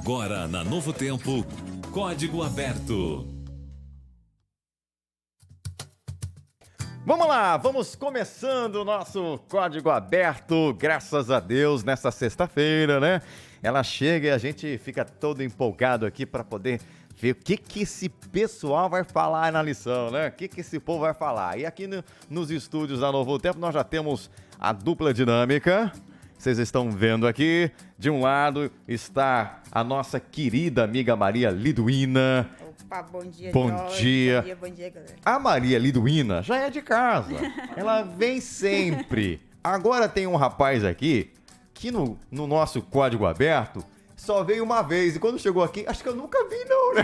Agora na Novo Tempo, Código Aberto. Vamos lá, vamos começando o nosso Código Aberto, graças a Deus, nessa sexta-feira, né? Ela chega e a gente fica todo empolgado aqui para poder ver o que esse pessoal vai falar na lição, né? O que esse povo vai falar. E aqui nos estúdios da Novo Tempo nós já temos a dupla dinâmica. Vocês estão vendo aqui, de um lado está a nossa querida amiga Maria Liduína. Opa, bom dia, Bom Jorge. dia. Bom dia, galera. A Maria Liduína já é de casa, ela vem sempre. Agora tem um rapaz aqui que no nosso Código Aberto só veio uma vez e quando chegou aqui, acho que eu nunca vi não, né?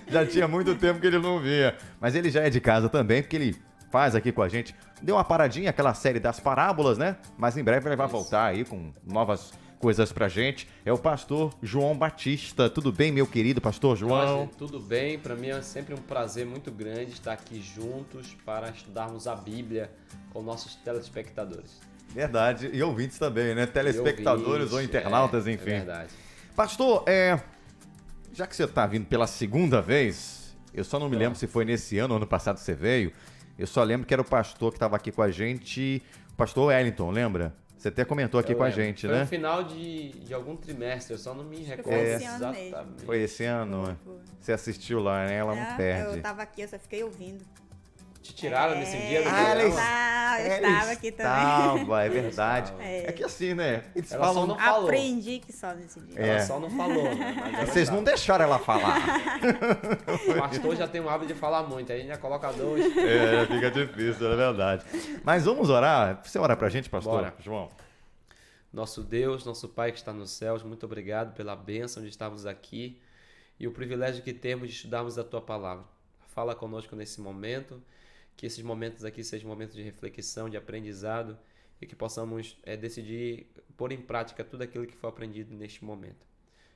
Já tinha muito tempo que ele não vinha, mas ele já é de casa também, porque ele faz aqui com a gente. Deu uma paradinha, aquela série das parábolas, né? Mas em breve ele vai voltar aí com novas coisas pra gente. É o pastor João Batista. Tudo bem, meu querido pastor João? Jorge, tudo bem. Para mim é sempre um prazer muito grande estar aqui juntos para estudarmos a Bíblia com nossos telespectadores. Verdade. E ouvintes também, né? Telespectadores ou internautas, enfim. É verdade. Pastor, já que você tá vindo pela segunda vez, eu só não me lembro se foi nesse ano ou ano passado que você veio. Eu só lembro que era o pastor que estava aqui com a gente, o pastor Wellington, lembra? Você até comentou aqui com a gente, foi né? Foi no final de algum trimestre, eu só não me recordo exatamente. Foi esse ano? Você assistiu lá, né? Ela não perde. Eu tava aqui, eu só fiquei ouvindo. Te tiraram nesse dia do eu programa? estava aqui também. Estava, é verdade. É que assim, né? Eles Ela falam... só não falou. Aprendi que só nesse dia. Ela só não falou, né? Mas ela Vocês não deixaram ela falar. O pastor já tem o hábito de falar muito, aí a gente já coloca dois. Fica difícil, é verdade. Mas vamos orar? Você orar pra gente, pastor? Bora. João. Nosso Deus, nosso Pai que está nos céus, muito obrigado pela bênção de estarmos aqui e o privilégio que temos de estudarmos a Tua Palavra. Fala conosco nesse momento, que esses momentos aqui sejam momentos de reflexão, de aprendizado e que possamos decidir pôr em prática tudo aquilo que foi aprendido neste momento.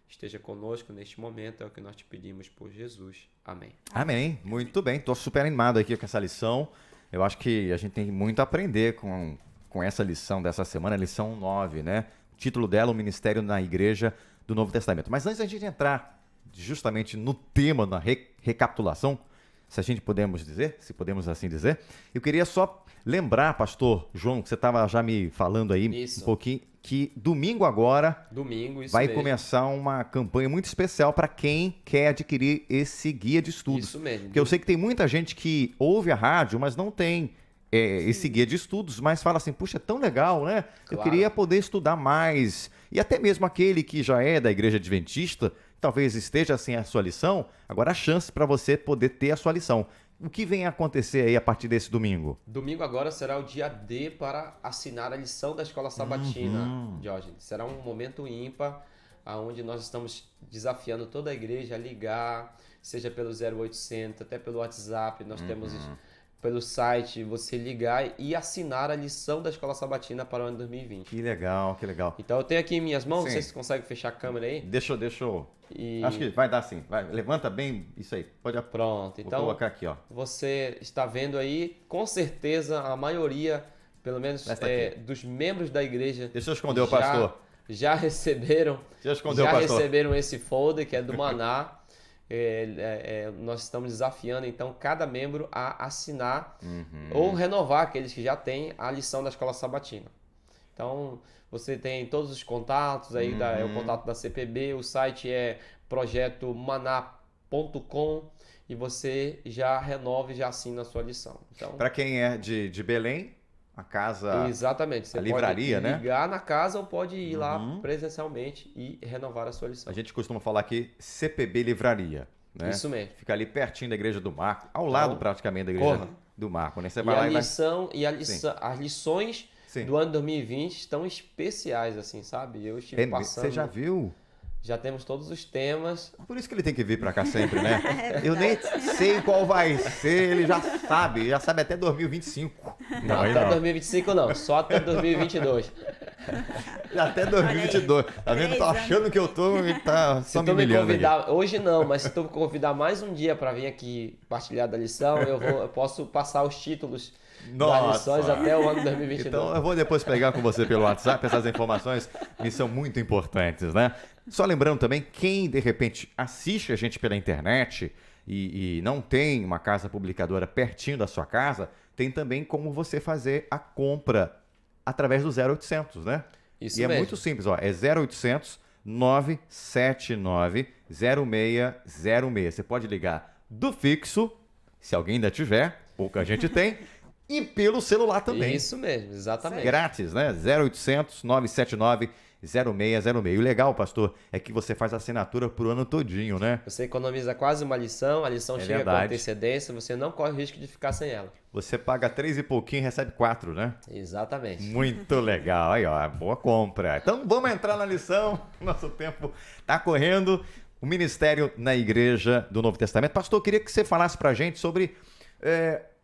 Esteja conosco neste momento, é o que nós te pedimos por Jesus. Amém. Amém. Muito bem. Estou super animado aqui com essa lição. Eu acho que a gente tem muito a aprender com essa lição dessa semana, lição 9, né? O título dela, o Ministério na Igreja do Novo Testamento. Mas antes da gente entrar justamente no tema, na recapitulação, se a gente podemos dizer, se podemos assim dizer, eu queria só lembrar, pastor João, que você estava já me falando aí um pouquinho, que domingo agora vai começar uma campanha muito especial para quem quer adquirir esse guia de estudos. Isso mesmo. Porque eu sei que tem muita gente que ouve a rádio, mas não tem esse guia de estudos, mas fala assim, puxa, é tão legal, né? Claro. Eu queria poder estudar mais. E até mesmo aquele que já é da Igreja Adventista, talvez esteja sem a sua lição, agora a chance para você poder ter a sua lição. O que vem a acontecer aí a partir desse domingo? Domingo agora será o dia D para assinar a lição da Escola Sabatina, Jorge. Será um momento ímpar, onde nós estamos desafiando toda a igreja a ligar, seja pelo 0800, até pelo WhatsApp, nós temos pelo site, você ligar e assinar a lição da Escola Sabatina para o ano 2020. Que legal, que legal. Então eu tenho aqui em minhas mãos, Sim. não sei se você consegue fechar a câmera aí. Deixa eu... E... Acho que vai dar sim. Vai, levanta bem isso aí. Pode Pronto, então vou colocar aqui, ó. Você está vendo aí, com certeza a maioria, pelo menos dos membros da igreja... Deixa eu esconder o pastor. Já receberam, receberam esse folder que é do Maná. Nós estamos desafiando então cada membro a assinar ou renovar aqueles que já têm a lição da Escola Sabatina. Então você tem todos os contatos aí, o contato da CPB, o site é projetomaná.com e você já renova e já assina a sua lição. Então, para quem é de Belém, a casa... Exatamente. Você a livraria, pode ligar na casa ou pode ir lá presencialmente e renovar a sua lição. A gente costuma falar aqui CPB Livraria, né? Isso mesmo. Fica ali pertinho da Igreja do Marco, ao lado praticamente da Igreja do Marco, né? Você vai lá as lições do ano 2020 estão especiais, assim, sabe? Eu estive passando... Você já viu? Já temos todos os temas. Por isso que ele tem que vir para cá sempre, né? Eu nem sei qual vai ser, ele já sabe até 2025. Não, até 2025 não, só até 2022. Até 2022. Tá vendo? Tô achando que eu tô, ele tá só me humilhando aqui. Hoje não, mas se tu me convidar mais um dia para vir aqui partilhar da lição, eu posso passar os títulos das lições até o ano 2022. Então eu vou depois pegar com você pelo WhatsApp, essas informações me são muito importantes, né? Só lembrando também, quem de repente assiste a gente pela internet e não tem uma casa publicadora pertinho da sua casa, tem também como você fazer a compra através do 0800, né? Isso E é mesmo. muito simples, ó, é 0800 979 0606. Você pode ligar do fixo, se alguém ainda tiver, pouca gente tem, e pelo celular também. Isso mesmo, exatamente. Grátis, né? 0800 979 0606. E o legal, pastor, é que você faz assinatura pro ano todinho, né? Você economiza quase uma lição, a lição chega com verdade. antecedência, você não corre o risco de ficar sem ela. Você paga 3 e pouquinho e recebe 4, né? Exatamente. Muito legal. Aí, ó, boa compra. Então vamos entrar na lição. Nosso tempo tá correndo. O ministério na igreja do Novo Testamento. Pastor, eu queria que você falasse pra gente sobre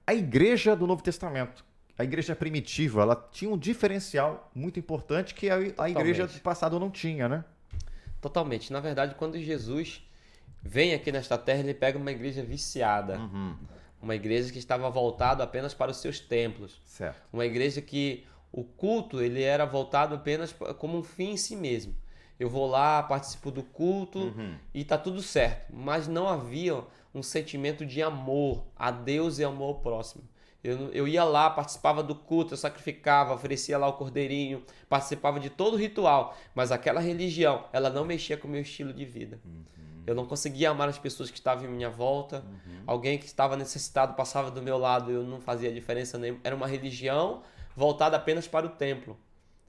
a igreja do Novo Testamento. A igreja primitiva, ela tinha um diferencial muito importante que a igreja do passado não tinha, né? Totalmente. Na verdade, quando Jesus vem aqui nesta terra, ele pega uma igreja viciada. Uma igreja que estava voltada apenas para os seus templos. Certo. Uma igreja que o culto ele era voltado apenas como um fim em si mesmo. Eu vou lá, participo do culto e tá tudo certo. Mas não havia um sentimento de amor a Deus e amor ao próximo. Eu ia lá, participava do culto, eu sacrificava, oferecia lá o cordeirinho, participava de todo o ritual. Mas aquela religião, ela não mexia com o meu estilo de vida. Eu não conseguia amar as pessoas que estavam em minha volta. Alguém que estava necessitado passava do meu lado, eu não fazia diferença nenhuma. Era uma religião voltada apenas para o templo.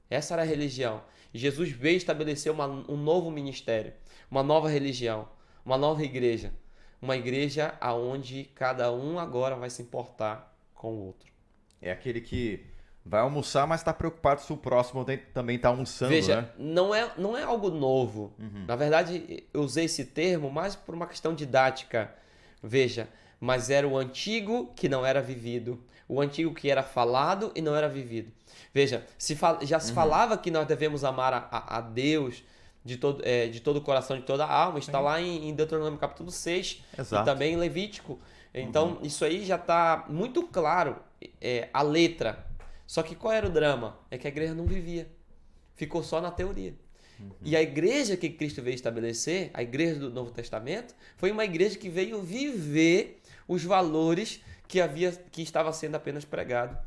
Essa era a religião. E Jesus veio estabelecer um novo ministério, uma nova religião, uma nova igreja. Uma igreja onde cada um agora vai se importar com o outro. É aquele que vai almoçar, mas está preocupado se o próximo também está almoçando, Veja, né? não é algo novo. Na verdade, eu usei esse termo mais por uma questão didática. Veja, mas era o antigo que não era vivido. O antigo que era falado e não era vivido. Veja, já se falava que nós devemos amar a Deus de todo o coração, de toda a alma. Está lá em Deuteronômio capítulo 6 Exato. e também em Levítico. Então, isso aí já está muito claro, a letra. Só que qual era o drama? É que a igreja não vivia. Ficou só na teoria. E a igreja que Cristo veio estabelecer, a igreja do Novo Testamento, foi uma igreja que veio viver os valores que estava sendo apenas pregado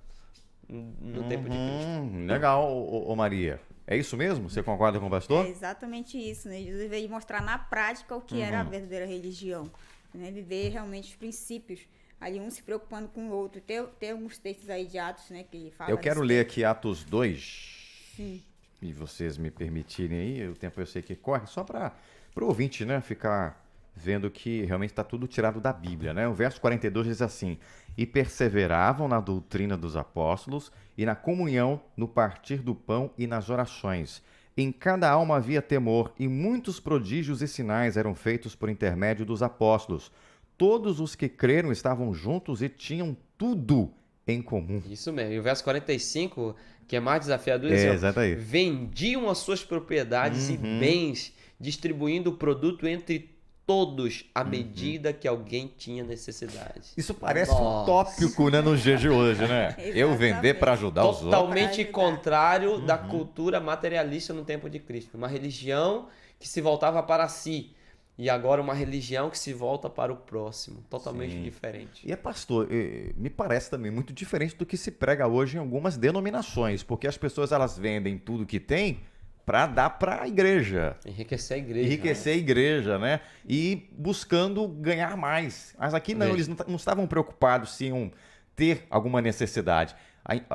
no tempo de Cristo. Legal, ô Maria. É isso mesmo? Você concorda com o pastor? É exatamente isso, né? Jesus veio mostrar na prática o que era a verdadeira religião. Né? Viver realmente os princípios. Ali um se preocupando com o outro. Tem alguns textos aí de Atos, né? Que falam. Eu quero ler aqui Atos 2. Sim. E vocês me permitirem aí, o tempo eu sei que corre, só para o ouvinte, né, ficar vendo que realmente está tudo tirado da Bíblia, né? O verso 42 diz assim: e perseveravam na doutrina dos apóstolos e na comunhão, no partir do pão e nas orações. Em cada alma havia temor, e muitos prodígios e sinais eram feitos por intermédio dos apóstolos. Todos os que creram estavam juntos e tinham tudo em comum. Isso mesmo. E o verso 45, que é mais desafiador, diz assim, exato aí. vendiam as suas propriedades e bens, distribuindo o produto entre todos à medida que alguém tinha necessidade. Isso parece Nossa. utópico, né, nos dias de hoje, né? Eu vender para ajudar os outros. Totalmente Pra ajudar. contrário da cultura materialista no tempo de Cristo. Uma religião que se voltava para si. E agora uma religião que se volta para o próximo. Totalmente diferente. E pastor, me parece também muito diferente do que se prega hoje em algumas denominações, porque as pessoas elas vendem tudo que tem para dar para a igreja. Enriquecer a igreja. Enriquecer a igreja, né? E buscando ganhar mais. Mas aqui não, Veja. eles não estavam preocupados se iam ter alguma necessidade.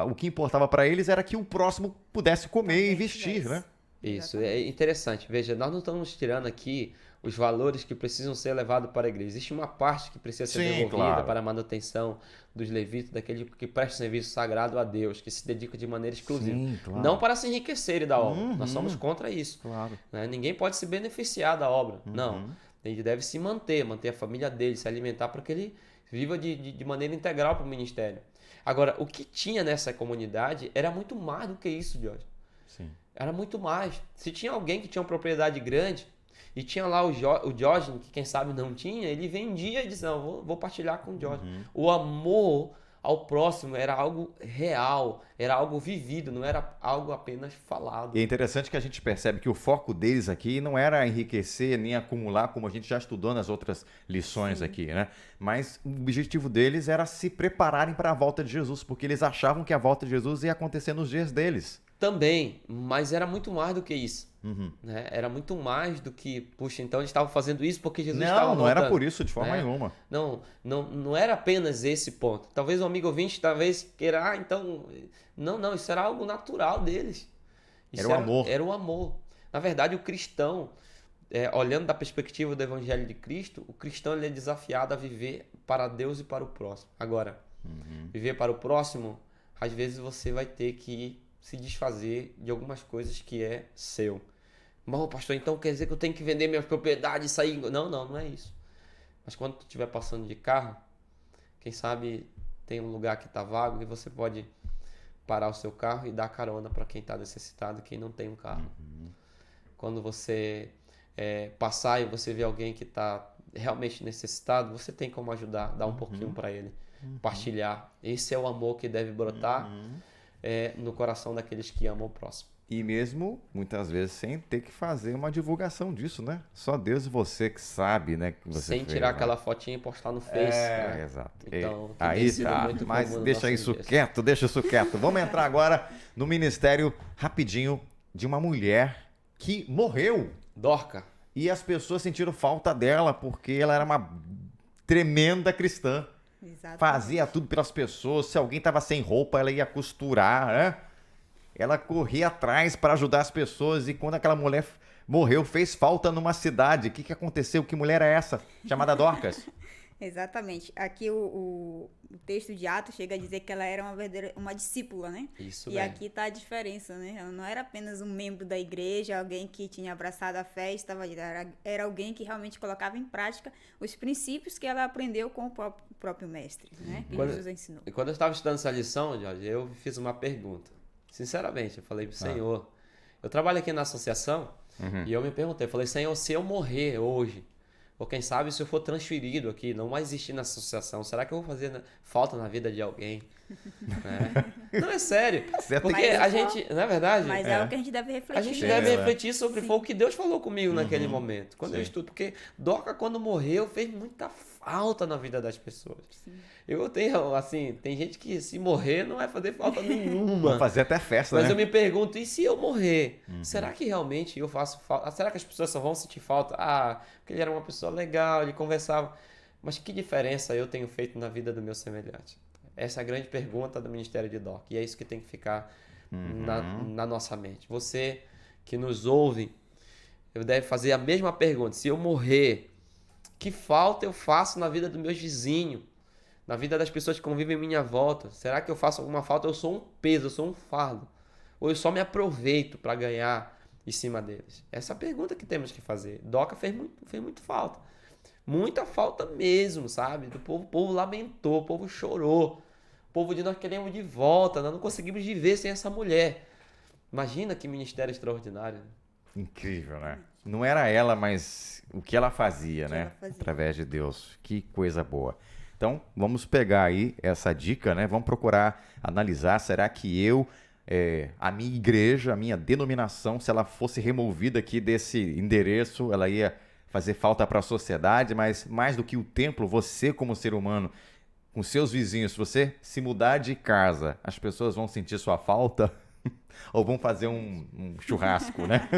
O que importava para eles era que o próximo pudesse comer e vestir, né? Isso, é interessante. Veja, nós não estamos tirando aqui os valores que precisam ser levados para a igreja. Existe uma parte que precisa ser Sim, devolvida claro. para a manutenção dos levitas, daquele que presta serviço sagrado a Deus, que se dedica de maneira exclusiva. Sim, claro. Não para se enriquecer da obra. Nós somos contra isso. Claro. Né? Ninguém pode se beneficiar da obra. Não. Ele deve se manter a família dele, se alimentar para que ele viva de maneira integral para o ministério. Agora, o que tinha nessa comunidade era muito mais do que isso, Jorge. Sim. Era muito mais. Se tinha alguém que tinha uma propriedade grande e tinha lá o Diógenes, que quem sabe não tinha, ele vendia e dizia, não, vou partilhar com o Diógenes. O amor ao próximo era algo real, era algo vivido, não era algo apenas falado. E é interessante que a gente percebe que o foco deles aqui não era enriquecer nem acumular, como a gente já estudou nas outras lições aqui, né? Mas o objetivo deles era se prepararem para a volta de Jesus, porque eles achavam que a volta de Jesus ia acontecer nos dias deles. Também, mas era muito mais do que isso. Né? Era muito mais do que, puxa, então eles estavam fazendo isso porque Jesus estava voltando. Não era por isso, de forma né? nenhuma. Não era apenas esse ponto. Talvez o amigo ouvinte queira, então... Não, isso era algo natural deles. Isso Era o amor. Era o amor. Na verdade, o cristão, olhando da perspectiva do Evangelho de Cristo, o cristão ele é desafiado a viver para Deus e para o próximo. Agora, viver para o próximo, às vezes você vai ter que se desfazer de algumas coisas que é seu. Bom, pastor, então quer dizer que eu tenho que vender minhas propriedades e sair... Não é isso. Mas quando tu estiver passando de carro, quem sabe tem um lugar que está vago e você pode parar o seu carro e dar carona para quem está necessitado, quem não tem um carro. Quando você passar e você vê alguém que está realmente necessitado, você tem como ajudar, dar um pouquinho para ele, partilhar. Esse é o amor que deve brotar no coração daqueles que amam o próximo. E mesmo, muitas vezes, sem ter que fazer uma divulgação disso, né? Só Deus e você que sabe, né? Que você sem fez, tirar né? aquela fotinha e postar no Face. né? Exato. Então, que Aí tem sido tá, muito mas comum nos deixa nossos isso dias. quieto, deixa isso quieto. Vamos entrar agora no ministério, rapidinho, de uma mulher que morreu. Dorca. E as pessoas sentiram falta dela, porque ela era uma tremenda cristã. Exatamente. Fazia tudo pelas pessoas. Se alguém estava sem roupa, ela ia costurar, né? Ela corria atrás para ajudar as pessoas. E quando aquela mulher morreu, fez falta numa cidade. O que aconteceu? Que mulher é essa? Chamada Dorcas. Exatamente. Aqui o texto de Atos chega a dizer que ela era uma discípula, né? Isso E mesmo. aqui está a diferença, né? Ela não era apenas um membro da igreja, alguém que tinha abraçado a fé e estava ali. Era alguém que realmente colocava em prática os princípios que ela aprendeu com o próprio mestre, né? Que Jesus ensinou. E quando eu estava estudando essa lição, Jorge, eu fiz uma pergunta. Sinceramente, eu falei pro Senhor, eu trabalho aqui na associação e eu me perguntei, eu falei, Senhor, se eu morrer hoje, ou quem sabe se eu for transferido aqui, não mais existir na associação, será que eu vou fazer falta na vida de alguém? Não, é sério. certo. Porque Mas a gente, na verdade, Mas é algo que a gente deve refletir. a gente mesmo. deve refletir sobre foi o que Deus falou comigo naquele Uhum. momento. Quando eu estudo, porque Dorca, quando morreu, fez muita falta na vida das pessoas. Eu tenho, assim, tem gente que se morrer não vai fazer falta nenhuma. Vamos fazer até festa, Mas né? eu me pergunto, e se eu morrer? Será que realmente eu faço falta? Será que as pessoas só vão sentir falta? Ah, porque ele era uma pessoa legal, ele conversava. Mas que diferença eu tenho feito na vida do meu semelhante? Essa é a grande pergunta do Ministério de Doc. E é isso que tem que ficar na nossa mente. Você que nos ouve, deve fazer a mesma pergunta. Se eu morrer, que falta eu faço na vida dos meus vizinhos? Na vida das pessoas que convivem em minha volta? Será que eu faço alguma falta? Eu sou um peso, eu sou um fardo. Ou eu só me aproveito para ganhar em cima deles? Essa é a pergunta que temos que fazer. Doca fez muito falta. Muita falta mesmo, sabe? O povo lamentou, o povo chorou. O povo disse, nós queremos de volta, nós não conseguimos viver sem essa mulher. Imagina que ministério extraordinário. Né? Incrível, né? Não era ela, mas o que ela fazia, né? ela fazia. Através de Deus. Que coisa boa. Então, vamos pegar aí essa dica, né? Vamos procurar analisar, será que a minha igreja, a minha denominação, se ela fosse removida aqui desse endereço, ela ia fazer falta para a sociedade, mas mais do que o templo, você como ser humano, com seus vizinhos, se você se mudar de casa, as pessoas vão sentir sua falta ou vão fazer um churrasco, né?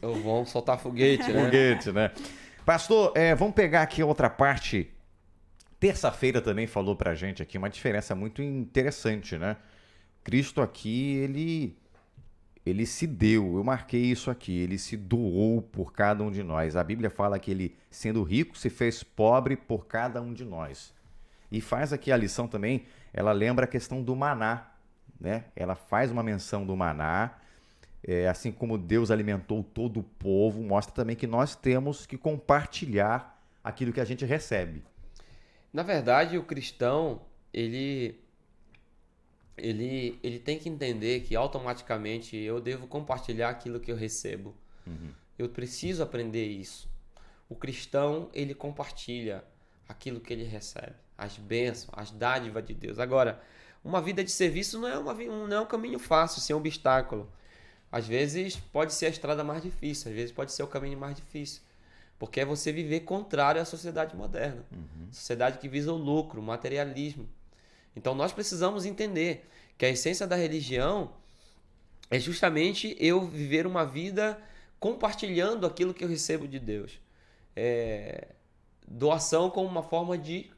Ou vão soltar foguete, né? Foguete, né? Pastor, vamos pegar aqui outra parte. Terça-feira também falou pra gente aqui uma diferença muito interessante, né? Cristo aqui, ele se deu, eu marquei isso aqui, ele se doou por cada um de nós. A Bíblia fala que ele, sendo rico, se fez pobre por cada um de nós. E faz aqui a lição também, ela lembra a questão do maná, né? Ela faz uma menção do maná, assim como Deus alimentou todo o povo, mostra também que nós temos que compartilhar aquilo que a gente recebe. Na verdade, o cristão, ele tem que entender que automaticamente eu devo compartilhar aquilo que eu recebo. Eu preciso aprender isso. O cristão, ele compartilha aquilo que ele recebe. as bênçãos, as dádivas de Deus. Agora, uma vida de serviço não é um caminho fácil, sem obstáculo. Às vezes pode ser a estrada mais difícil, às vezes pode ser o caminho mais difícil. Porque é você viver contrário à sociedade moderna. Sociedade que visa o lucro, o materialismo. Então nós precisamos entender que a essência da religião é justamente eu viver uma vida compartilhando aquilo que eu recebo de Deus. Doação como uma forma de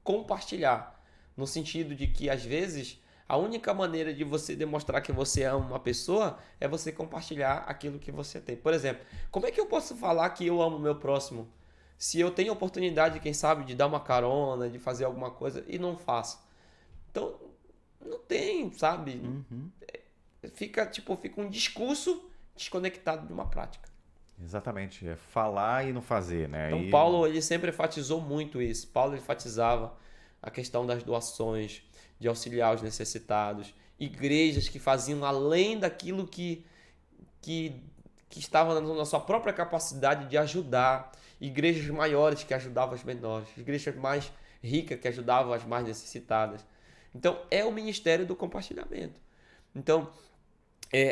compartilhar. No sentido de que, às vezes, a única maneira de você demonstrar que você ama uma pessoa é você compartilhar aquilo que você tem. Por exemplo, como é que eu posso falar que eu amo o meu próximo se eu tenho a oportunidade, quem sabe, de dar uma carona, de fazer alguma coisa e não faço? Então, não tem, sabe? Fica um discurso desconectado de uma prática. Exatamente, é falar e não fazer, né? Então, Paulo, ele sempre enfatizou muito isso. Paulo enfatizava a questão das doações, de auxiliar os necessitados, igrejas que faziam além daquilo que estava na sua própria capacidade de ajudar, igrejas maiores que ajudavam as menores, igrejas mais ricas que ajudavam as mais necessitadas. Então, é o ministério do compartilhamento. Então,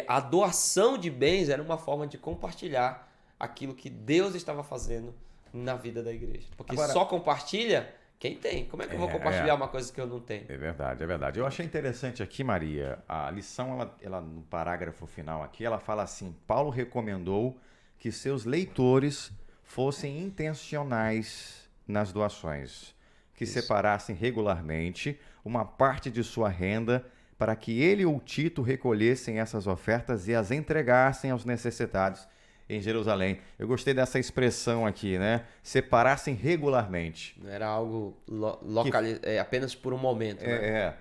a doação de bens era uma forma de compartilhar aquilo que Deus estava fazendo na vida da igreja. Porque agora, só compartilha quem tem. Como é que eu vou compartilhar uma coisa que eu não tenho? É verdade, é verdade. Eu achei interessante aqui, Maria, a lição, ela no parágrafo final aqui, ela fala assim: Paulo recomendou que seus leitores fossem intencionais nas doações, que separassem regularmente uma parte de sua renda para que ele ou Tito recolhessem essas ofertas e as entregassem aos necessitados em Jerusalém. Eu gostei dessa expressão aqui, né? Separassem regularmente. Não era algo apenas por um momento, né?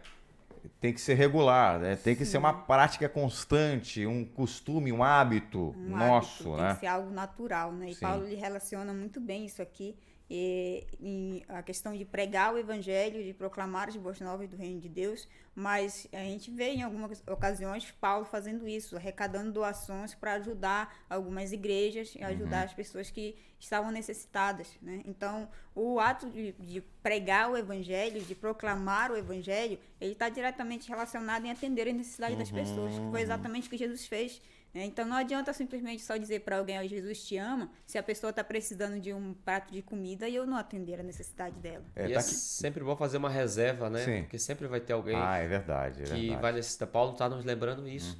Tem que ser regular, né? Tem que ser uma prática constante, um costume, um hábito nosso, hábito, né? Tem que ser algo natural, né? E Sim. Paulo ele relaciona muito bem isso aqui. E a questão de pregar o evangelho, de proclamar as boas novas do reino de Deus, mas a gente vê em algumas ocasiões Paulo fazendo isso, arrecadando doações para ajudar algumas igrejas e ajudar as pessoas que estavam necessitadas, né? Então, o ato de pregar o evangelho, de proclamar o evangelho, ele está diretamente relacionado em atender as necessidades das pessoas, que foi exatamente o que Jesus fez. Então não adianta simplesmente só dizer para alguém: oh, Jesus te ama, se a pessoa está precisando de um prato de comida e eu não atender a necessidade dela. É sempre bom fazer uma reserva, né? Sim. Porque sempre vai ter alguém é verdade, que vai necessitar. Paulo está nos lembrando isso.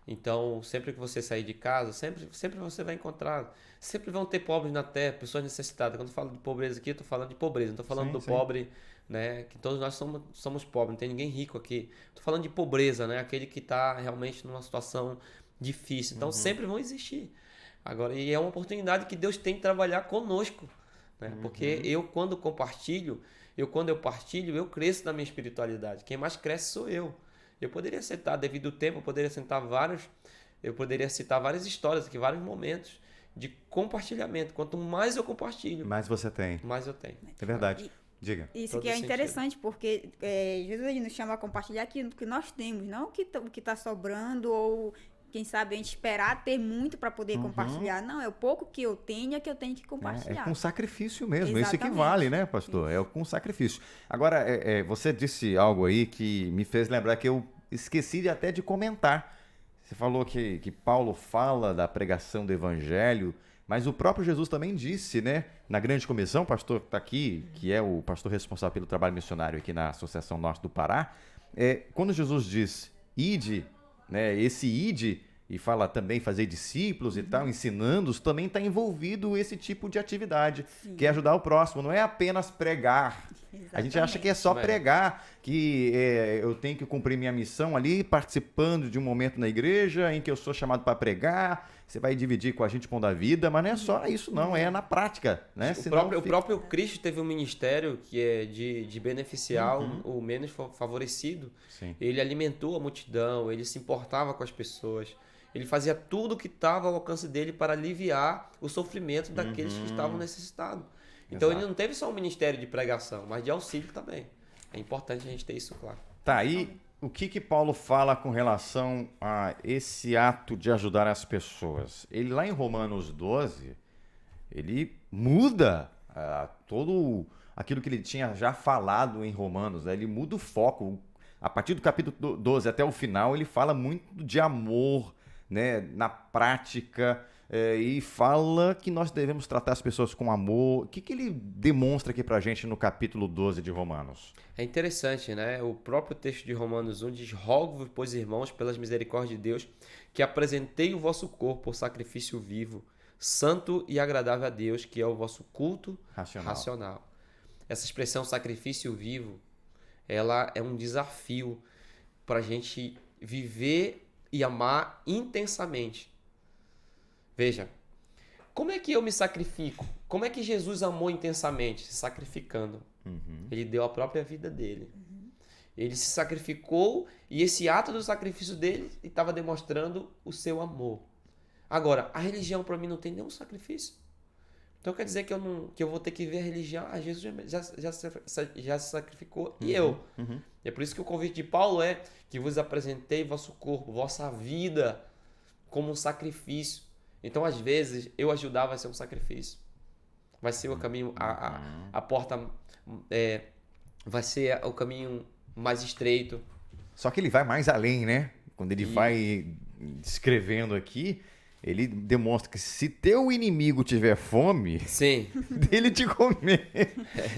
Então, sempre que você sair de casa, sempre você vai encontrar. Sempre vão ter pobres na terra, pessoas necessitadas. Quando eu falo de pobreza aqui, eu estou falando de pobreza. Não estou falando do pobre, né? Que todos nós somos pobres, não tem ninguém rico aqui. Estou falando de pobreza, né? Aquele que está realmente numa situação difícil. Então sempre vão existir. Agora, e é uma oportunidade que Deus tem de trabalhar conosco, né? Porque quando eu partilho, eu cresço na minha espiritualidade. Quem mais cresce sou eu. Eu poderia citar, devido ao tempo, eu poderia citar várias histórias aqui, vários momentos de compartilhamento. Quanto mais eu compartilho, mais você tem. Mais eu tenho. É verdade. Diga. Isso que é interessante, porque Jesus ele nos chama a compartilhar aquilo que nós temos, não o que está sobrando ou quem sabe a gente esperar ter muito para poder compartilhar. Não, é o pouco que eu tenho que eu tenho que compartilhar. É com sacrifício mesmo. Exatamente. Isso que vale, né, pastor? É com sacrifício. Agora, você disse algo aí que me fez lembrar que eu esqueci até de comentar. Você falou que Paulo fala da pregação do evangelho, mas o próprio Jesus também disse, né? Na grande comissão, o pastor que está aqui, que é o pastor responsável pelo trabalho missionário aqui na Associação Norte do Pará, quando Jesus diz, ide, né? Esse ide, e fala também fazer discípulos e tal, ensinando-os, também está envolvido esse tipo de atividade, que é ajudar o próximo, não é apenas pregar. Exatamente. A gente acha que é só pregar, que eu tenho que cumprir minha missão ali, participando de um momento na igreja em que eu sou chamado para pregar, você vai dividir com a gente pão da vida, mas não é só isso não, é na prática, né? O próprio Cristo teve um ministério que é de beneficiar o menos favorecido. Sim. Ele alimentou a multidão, ele se importava com as pessoas. Ele fazia tudo o que estava ao alcance dele para aliviar o sofrimento daqueles que estavam necessitados. Então ele não teve só um ministério de pregação, mas de auxílio também. É importante a gente ter isso claro. Tá, e o que Paulo fala com relação a esse ato de ajudar as pessoas? Ele lá em Romanos 12, ele muda todo aquilo que ele tinha já falado em Romanos, né? Ele muda o foco. A partir do capítulo 12 até o final, ele fala muito de amor, né, na prática, e fala que nós devemos tratar as pessoas com amor. O que ele demonstra aqui pra gente no capítulo 12 de Romanos? É interessante, né? O próprio texto de Romanos 1 diz: rogo-vos, pois, irmãos, pelas misericórdias de Deus, que apresentei o vosso corpo por sacrifício vivo, santo e agradável a Deus, que é o vosso culto racional. Essa expressão sacrifício vivo, ela é um desafio para a gente viver e amar intensamente. Veja, como é que eu me sacrifico? Como é que Jesus amou intensamente? Se sacrificando. Ele deu a própria vida dele. Ele se sacrificou e esse ato do sacrifício dele estava demonstrando o seu amor. Agora, a religião para mim não tem nenhum sacrifício. Então quer dizer que eu vou ter que ver a religião. Jesus já se sacrificou e eu. É por isso que o convite de Paulo é que vos apresentei vosso corpo, vossa vida como um sacrifício. Então às vezes eu ajudar vai ser um sacrifício. Vai ser o caminho, a porta vai ser o caminho mais estreito. Só que ele vai mais além, né? Quando ele vai descrevendo aqui, ele demonstra que se teu inimigo tiver fome, Sim. dele de comer.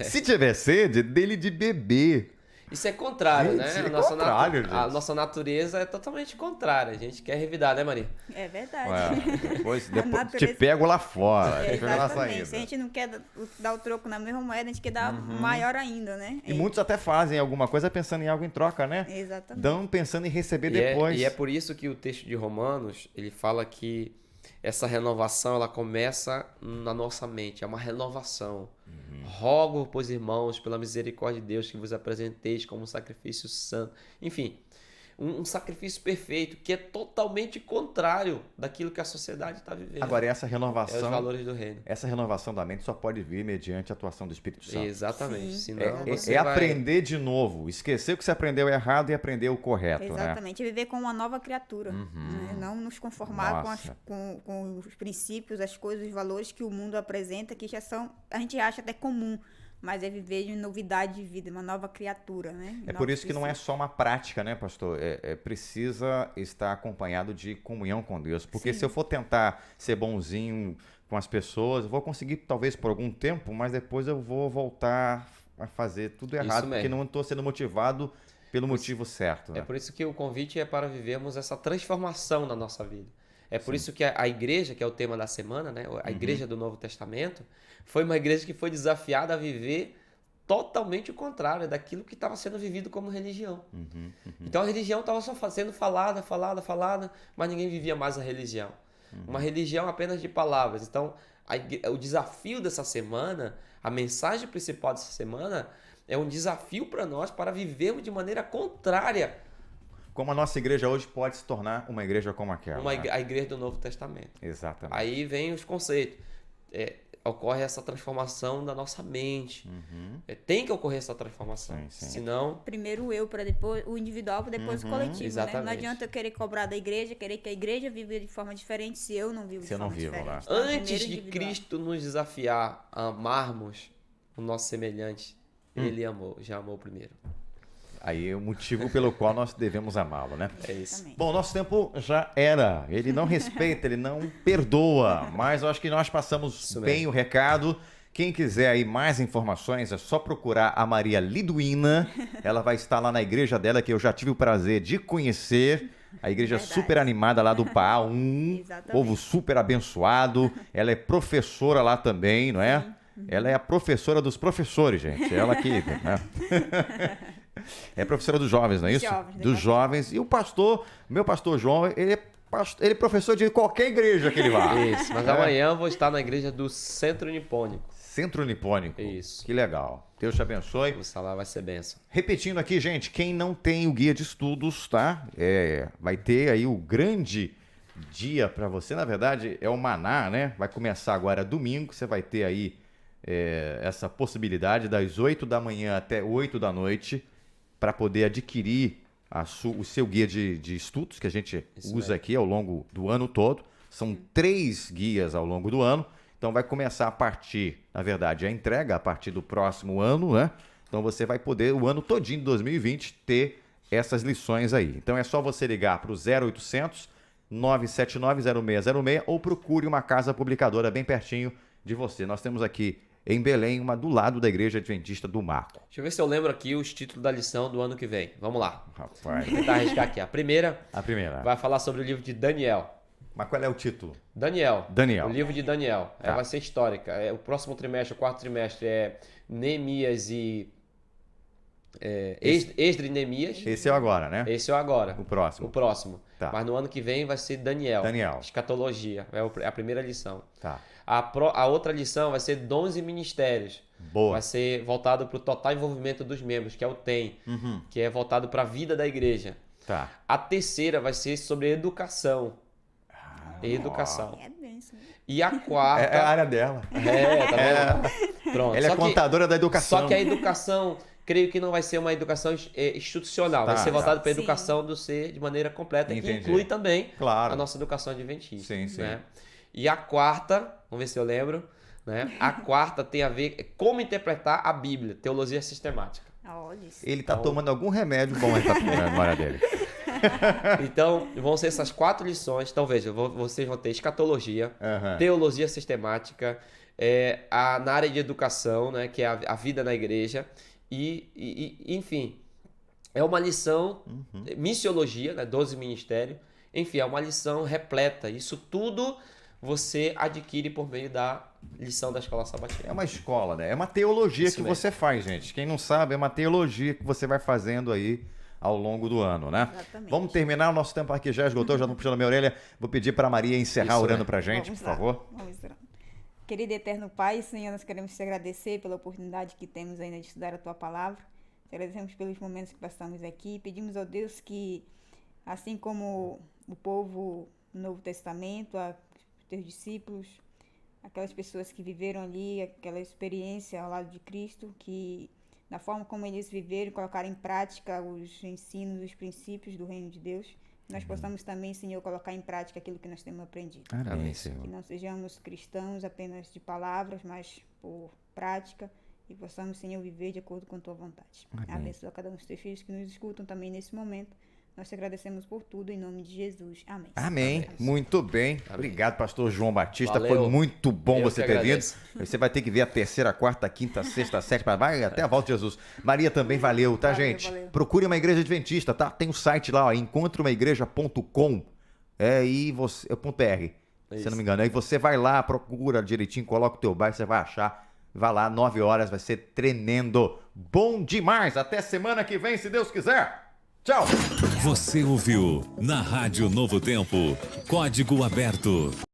Se tiver sede, dele de beber. Isso é contrário, né? Isso é A contrário, gente. a nossa natureza é totalmente contrária. A gente quer revidar, né, Maria? É verdade. Ué, depois te natureza- pego lá fora. É, te pego na exatamente. saída. Se a gente não quer dar o troco na mesma moeda, a gente quer dar maior ainda, né? E muitos até fazem alguma coisa pensando em algo em troca, né? Exatamente. Dão pensando em receber depois. E é por isso que o texto de Romanos, ele fala que essa renovação, ela começa na nossa mente, é uma renovação. Rogo, pois, irmãos, pela misericórdia de Deus, que vos apresenteis como um sacrifício santo. Enfim, um sacrifício perfeito, que é totalmente contrário daquilo que a sociedade está vivendo. Agora, essa É os renovação, valores do reino. essa renovação da mente só pode vir mediante a atuação do Espírito Santo. Exatamente. Sim. Senão você É vai... aprender de novo, esquecer o que você aprendeu errado e aprender o correto, né? Exatamente, é viver como uma nova criatura. Né? Não nos conformar Nossa. com os princípios, as coisas, os valores que o mundo apresenta, que já são, a gente acha até comum, mas é viver de novidade de vida, uma nova criatura, né? É por isso que não é só uma prática, né, pastor? Precisa estar acompanhado de comunhão com Deus. Porque Sim. se eu for tentar ser bonzinho com as pessoas, eu vou conseguir talvez por algum tempo, mas depois eu vou voltar a fazer tudo errado, mesmo. porque não estou sendo motivado pelo motivo certo. É Né? por isso que o convite é para vivermos essa transformação na nossa vida. É por isso que a igreja, que é o tema da semana, né? A igreja do Novo Testamento, foi uma igreja que foi desafiada a viver totalmente o contrário daquilo que estava sendo vivido como religião. Então a religião estava só sendo falada, mas ninguém vivia mais a religião. Uma religião apenas de palavras. Então o desafio dessa semana, a mensagem principal dessa semana, é um desafio para nós para vivermos de maneira contrária Como a nossa igreja hoje pode se tornar uma igreja como aquela. né? a igreja do Novo Testamento. Exatamente. Aí vem os conceitos. Ocorre essa transformação da nossa mente. Tem que ocorrer essa transformação. Sim. Senão, Primeiro eu, para depois o individual, para depois o coletivo, né? Exatamente. Não adianta eu querer cobrar da igreja, querer que a igreja viva de forma diferente se eu não vivo Se de eu não forma vivo, diferente. né? Então, antes primeiro de individual. Cristo nos desafiar a amarmos o nosso semelhante, Ele já amou primeiro. Aí é o motivo pelo qual nós devemos amá-lo, né? É isso. Exatamente. Bom, nosso tempo já era. Ele não respeita, ele não perdoa. Mas eu acho que nós passamos Isso bem mesmo. o recado. Quem quiser aí mais informações, é só procurar a Maria Liduína. Ela vai estar lá na igreja dela, que eu já tive o prazer de conhecer. A igreja Verdade. super animada lá do PA 1. Exatamente. Povo super abençoado. Ela é professora lá também, não é? Ela é a professora dos professores, gente. Ela aqui, né? É professora dos jovens, não é Dos isso? jovens, né? Dos jovens. E o pastor, meu pastor João, ele é professor de qualquer igreja que ele vá. Isso. Mas amanhã eu vou estar na igreja do Centro Nipônico. Centro Nipônico. Isso. Que legal. Deus te abençoe. O salário vai ser benção. Repetindo aqui, gente, quem não tem o guia de estudos, tá? Vai ter aí o grande dia para você. Na verdade, é o Maná, né? Vai começar agora domingo. Você vai ter aí essa possibilidade das 8 da manhã até 8 da noite para poder adquirir o seu guia de estudos que a gente Isso usa mesmo. aqui ao longo do ano todo. São 3 guias ao longo do ano. Então vai começar a partir, na verdade, a entrega a partir do próximo ano, né? Então você vai poder, o ano todinho de 2020, ter essas lições aí. Então é só você ligar para o 0800 9790606 ou procure uma casa publicadora bem pertinho de você. Nós temos aqui em Belém, uma do lado da Igreja Adventista do Marco. Deixa eu ver se eu lembro aqui os títulos da lição do ano que vem. Vamos lá. Rapaz. Vou tentar arriscar aqui. A primeira vai falar sobre o livro de Daniel. Mas qual é o título? Daniel. Daniel. O livro de Daniel. Tá. Vai ser histórica. O próximo trimestre, o quarto trimestre, é Neemias e... Esdras e Neemias. Esse é o agora, né? Esse é o agora. O próximo. O próximo. Tá. Mas no ano que vem vai ser Daniel. Daniel. Escatologia. É a primeira lição. Tá. A outra lição vai ser Dons e Ministérios. Boa. Vai ser voltado para o total envolvimento dos membros, que é o TEM, que é voltado para a vida da igreja. Tá. A terceira vai ser sobre educação. Educação. É bem isso. E a quarta... É a área dela. Tá vendo? Pronto. Ela é contadora da educação. Só que a educação, creio que não vai ser uma educação institucional. Vai ser voltado para a educação do ser de maneira completa, que inclui também a nossa educação adventista. Sim, sim. Né? E a quarta, vamos ver se eu lembro, né? A quarta tem a ver com como interpretar a Bíblia, teologia sistemática. Olha isso. Ele tá tomando algum remédio bom aí na memória dele. Então, vão ser essas 4 lições. Então, veja, vocês vão ter escatologia, teologia sistemática, na área de educação, né, que é a vida na igreja, enfim, é uma lição, missiologia, né, 12 ministérios, enfim, é uma lição repleta. Isso tudo você adquire por meio da lição da Escola Sabatina. É uma escola, né? É uma teologia Isso que mesmo. você faz, gente. Quem não sabe, é uma teologia que você vai fazendo aí ao longo do ano, né? Exatamente. Vamos terminar, o nosso tempo aqui já esgotou, já não puxando a minha orelha. Vou pedir para a Maria encerrar Isso, orando né? pra gente, Vamos por lá. favor. Vamos lá. Querido e eterno Pai, Senhor, nós queremos te agradecer pela oportunidade que temos ainda de estudar a Tua Palavra. Te agradecemos pelos momentos que passamos aqui. Pedimos ao Deus que, assim como o povo do Novo Testamento, os teus discípulos, aquelas pessoas que viveram ali, aquela experiência ao lado de Cristo, que da forma como eles viveram, colocaram em prática os ensinos, os princípios do reino de Deus, nós possamos também, Senhor, colocar em prática aquilo que nós temos aprendido. Amém, Senhor. Que não sejamos cristãos apenas de palavras, mas por prática, e possamos, Senhor, viver de acordo com a Tua vontade. Amém. Abençoa cada um dos Teus filhos que nos escutam também nesse momento. Nós te agradecemos por tudo, em nome de Jesus. Amém. Amém. Muito bem. Obrigado, pastor João Batista. Valeu. Foi muito bom Eu você que ter vindo. agradeço. Você vai ter que ver a terceira, quarta, quinta, sexta, sétima, vai até a volta de Jesus. Maria também valeu, tá, Valeu, gente? valeu. Procure uma igreja adventista, tá? Tem o site lá, ó, encontreumaigreja.com e você, .br, se eu não me engano. Aí você vai lá, procura direitinho, coloca o teu bairro, você vai achar. Vai lá, 9 horas, vai ser tremendo. Bom demais. Até semana que vem, se Deus quiser. Tchau. Você ouviu na Rádio Novo Tempo, Código Aberto.